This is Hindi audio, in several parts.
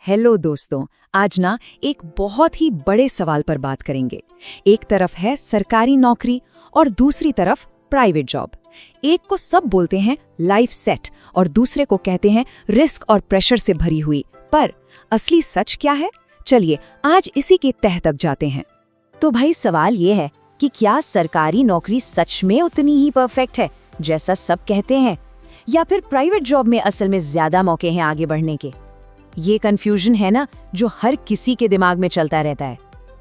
हेलो दोस्तों, आज ना एक बहुत ही बड़े सवाल पर बात करेंगे। एक तरफ है सरकारी नौकरी और दूसरी तरफ प्राइवेट जॉब। एक को सब बोलते हैं लाइफ सेट और दूसरे को कहते हैं रिस्क और प्रेशर से भरी हुई। पर असली सच क्या है? चलिए आज इसी के तह तक जाते हैं। तो भाई सवाल ये है कि क्या सरकारी नौकरी सच में उतनी ही परफेक्ट है जैसा सब कहते हैं, या फिर प्राइवेट जॉब में असल में ज्यादा मौके हैं आगे बढ़ने के? ये कंफ्यूजन है ना जो हर किसी के दिमाग में चलता रहता है।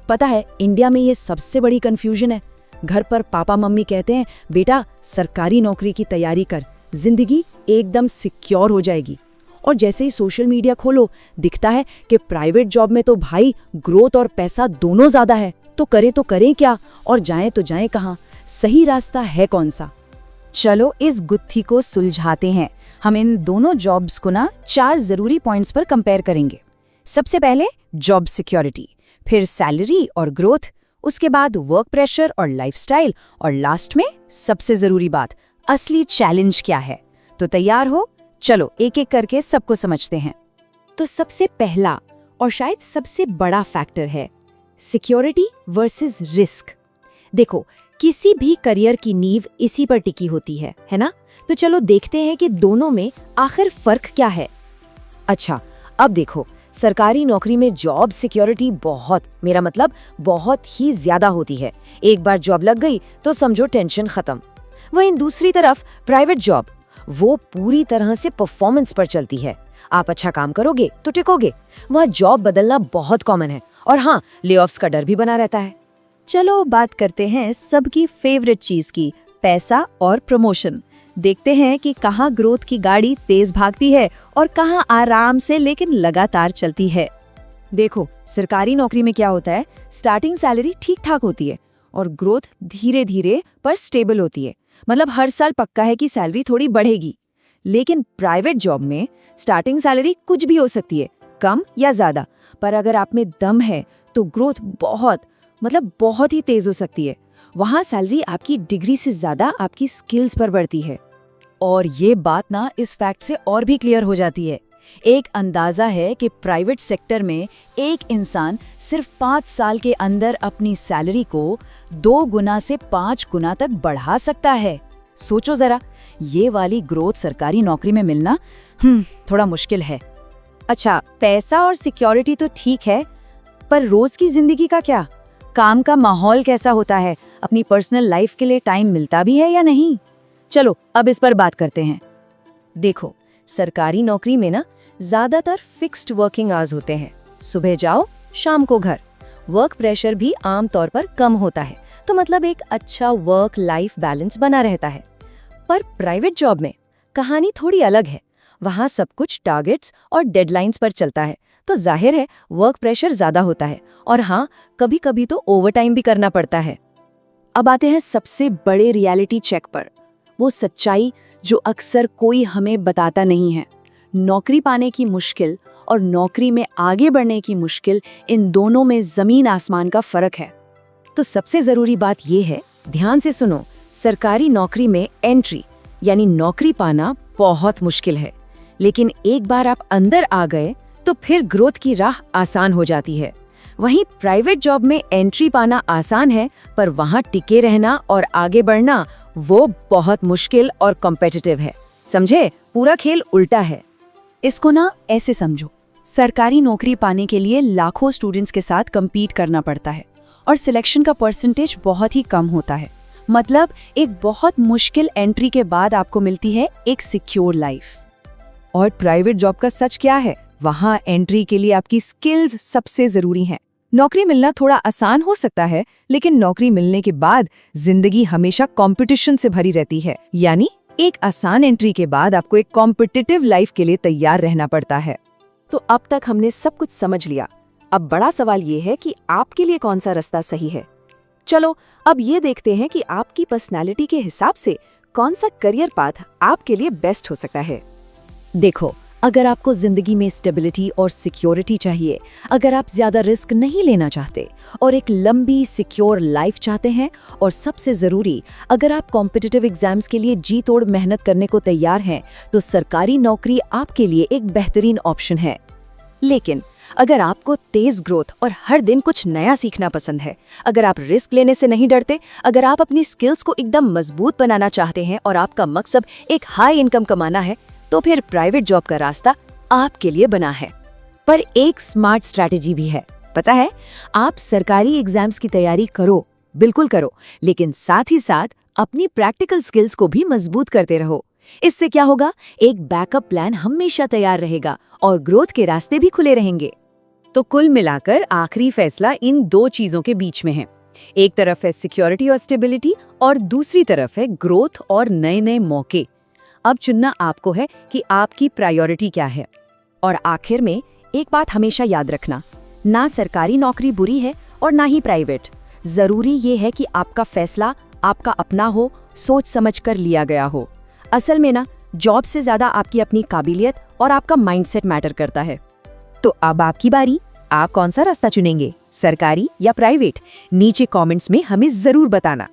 पता है, इंडिया में ये सबसे बड़ी कंफ्यूजन है। घर पर पापा मम्मी कहते हैं बेटा सरकारी नौकरी की तैयारी कर, जिंदगी एकदम सिक्योर हो जाएगी। और जैसे ही सोशल मीडिया खोलो दिखता है कि प्राइवेट जॉब में तो भाई ग्रोथ और पैसा दोनों ज्यादा है। तो करें क्या और जाएं तो जाएं कहाँ? सही रास्ता है कौन सा? चलो इस गुत्थी को सुलझाते हैं। हम इन दोनों जॉब्स को ना 4 जरूरी पॉइंट्स पर कंपेयर करेंगे। सबसे पहले जॉब सिक्योरिटी, फिर सैलरी और ग्रोथ, उसके बाद वर्क प्रेशर और लाइफस्टाइल, और लास्ट में सबसे जरूरी बात, असली चैलेंज क्या है। तो तैयार हो? चलो एक एक करके सबको समझते हैं। तो सबसे पहला और शायद सबसे बड़ा फैक्टर है सिक्योरिटी वर्सेस रिस्क। देखो, किसी भी करियर की नींव इसी पर टिकी होती है ना? तो चलो देखते हैं कि दोनों में आखिर फर्क क्या है। अच्छा, अब देखो, सरकारी नौकरी में जॉब सिक्योरिटी बहुत ही ज्यादा होती है। एक बार जॉब लग गई तो समझो टेंशन खत्म। वहीं दूसरी तरफ प्राइवेट जॉब, वो पूरी तरह से परफॉर्मेंस पर चलती है। आप अच्छा काम करोगे तो टिकोगे। वह जॉब बदलना बहुत कॉमन है, और हाँ, लेऑफ्स का डर भी बना रहता है। चलो बात करते हैं सबकी फेवरेट चीज की, पैसा और प्रमोशन। देखते हैं कि कहाँ ग्रोथ की गाड़ी तेज भागती है और कहाँ आराम से लेकिन लगातार चलती है। देखो, सरकारी नौकरी में क्या होता है, स्टार्टिंग सैलरी ठीक ठाक होती है और ग्रोथ धीरे धीरे पर स्टेबल होती है। मतलब हर साल पक्का है कि सैलरी थोड़ी बढ़ेगी। लेकिन प्राइवेट जॉब में स्टार्टिंग सैलरी कुछ भी हो सकती है, कम या ज्यादा, पर अगर आप में दम है तो ग्रोथ बहुत ही तेज हो सकती है। वहाँ सैलरी आपकी डिग्री से ज्यादा आपकी स्किल्स पर बढ़ती है। और ये बात ना इस फैक्ट से और भी क्लियर हो जाती है। एक अंदाजा है कि प्राइवेट सेक्टर में एक इंसान सिर्फ 5 साल के अंदर अपनी सैलरी को 2 गुना से 5 गुना तक बढ़ा सकता है। सोचो जरा, ये वाली ग्रोथ सरकारी नौकरी में मिलना थोड़ा मुश्किल है। अच्छा, पैसा और सिक्योरिटी तो ठीक है, पर रोज की जिंदगी का क्या? काम का माहौल कैसा होता है? अपनी पर्सनल लाइफ के लिए टाइम मिलता भी है या नहीं? चलो अब इस पर बात करते हैं। देखो, सरकारी नौकरी में ना ज्यादातर फिक्स्ड वर्किंग आवर्स होते हैं। सुबह जाओ, शाम को घर। वर्क प्रेशर भी आमतौर पर कम होता है, तो मतलब एक अच्छा वर्क लाइफ बैलेंस बना रहता है। पर प्राइवेट जॉब में कहानी थोड़ी अलग है। वहाँ सब कुछ टारगेट्स और डेडलाइंस पर चलता है, तो जाहिर है वर्क प्रेशर ज्यादा होता है, और हाँ, कभी कभी तो ओवरटाइम भी करना पड़ता है। अब आते हैं सबसे बड़े रियलिटी चेक पर, वो सच्चाई जो अक्सर कोई हमें बताता नहीं है। नौकरी पाने की मुश्किल और नौकरी में आगे बढ़ने की मुश्किल, इन दोनों में जमीन आसमान का फर्क है। तो सबसे जरूरी बात ये है, ध्यान से सुनो, सरकारी नौकरी में एंट्री यानी नौकरी पाना बहुत मुश्किल है। लेकिन एक बार आप अंदर आ गए तो फिर ग्रोथ की राह आसान हो जाती है। वहीं प्राइवेट जॉब में एंट्री पाना आसान है, पर वहाँ टिके रहना और आगे बढ़ना वो बहुत मुश्किल और कॉम्पिटिटिव है। समझे? पूरा खेल उल्टा है। इसको ना ऐसे समझो, सरकारी नौकरी पाने के लिए लाखों स्टूडेंट्स के साथ compete करना पड़ता है और सिलेक्शन का परसेंटेज बहुत ही कम होता है। मतलब एक बहुत मुश्किल एंट्री के बाद आपको मिलती है एक सिक्योर लाइफ। और प्राइवेट जॉब का सच क्या है? वहाँ एंट्री के लिए आपकी स्किल्स सबसे जरूरी हैं। नौकरी मिलना थोड़ा आसान हो सकता है, लेकिन नौकरी मिलने के बाद जिंदगी हमेशा कंपटीशन से भरी रहती है। यानी एक आसान एंट्री के बाद आपको एक कॉम्पिटिटिव लाइफ के लिए तैयार रहना पड़ता है। तो अब तक हमने सब कुछ समझ लिया। अब बड़ा सवाल ये है कि आपके लिए कौन सा रास्ता सही है। चलो अब ये देखते हैं कि आपकी पर्सनैलिटी के हिसाब से कौन सा करियर पाथ आपके लिए बेस्ट हो सकता है। देखो, अगर आपको जिंदगी में स्टेबिलिटी और सिक्योरिटी चाहिए, अगर आप ज्यादा रिस्क नहीं लेना चाहते और एक लंबी सिक्योर लाइफ चाहते हैं, और सबसे जरूरी, अगर आप कॉम्पिटिटिव एग्जाम्स के लिए जी तोड़ मेहनत करने को तैयार हैं, तो सरकारी नौकरी आपके लिए एक बेहतरीन ऑप्शन है। लेकिन अगर आपको तेज ग्रोथ और हर दिन कुछ नया सीखना पसंद है, अगर आप रिस्क लेने से नहीं डरते, अगर आप अपनी स्किल्स को एकदम मजबूत बनाना चाहते हैं और आपका मकसद एक हाई इनकम कमाना है, तो फिर प्राइवेट जॉब का रास्ता आपके लिए बना है। पर एक स्मार्ट स्ट्रैटेजी भी है, पता है? आप सरकारी एग्जाम्स की तैयारी करो, बिल्कुल करो, लेकिन साथ ही साथ अपनी प्रैक्टिकल स्किल्स को भी मजबूत करते रहो। इससे क्या होगा? एक बैकअप प्लान हमेशा तैयार रहेगा और ग्रोथ के रास्ते भी खुले रहेंगे। तो कुल मिलाकर आखिरी फैसला इन दो चीजों के बीच में है। एक तरफ है सिक्योरिटी और स्टेबिलिटी और दूसरी तरफ है ग्रोथ और नए नए मौके। अब चुनना आपको है कि आपकी प्रायोरिटी क्या है। और आखिर में एक बात हमेशा याद रखना, ना सरकारी नौकरी बुरी है और ना ही प्राइवेट। जरूरी ये है कि आपका फैसला आपका अपना हो, सोच समझ कर लिया गया हो। असल में ना, जॉब से ज्यादा आपकी अपनी काबिलियत और आपका माइंडसेट मैटर करता है। तो अब आपकी बारी, आप कौन सा रास्ता चुनेंगे, सरकारी या प्राइवेट? नीचे कमेंट्स में हमें जरूर बताना।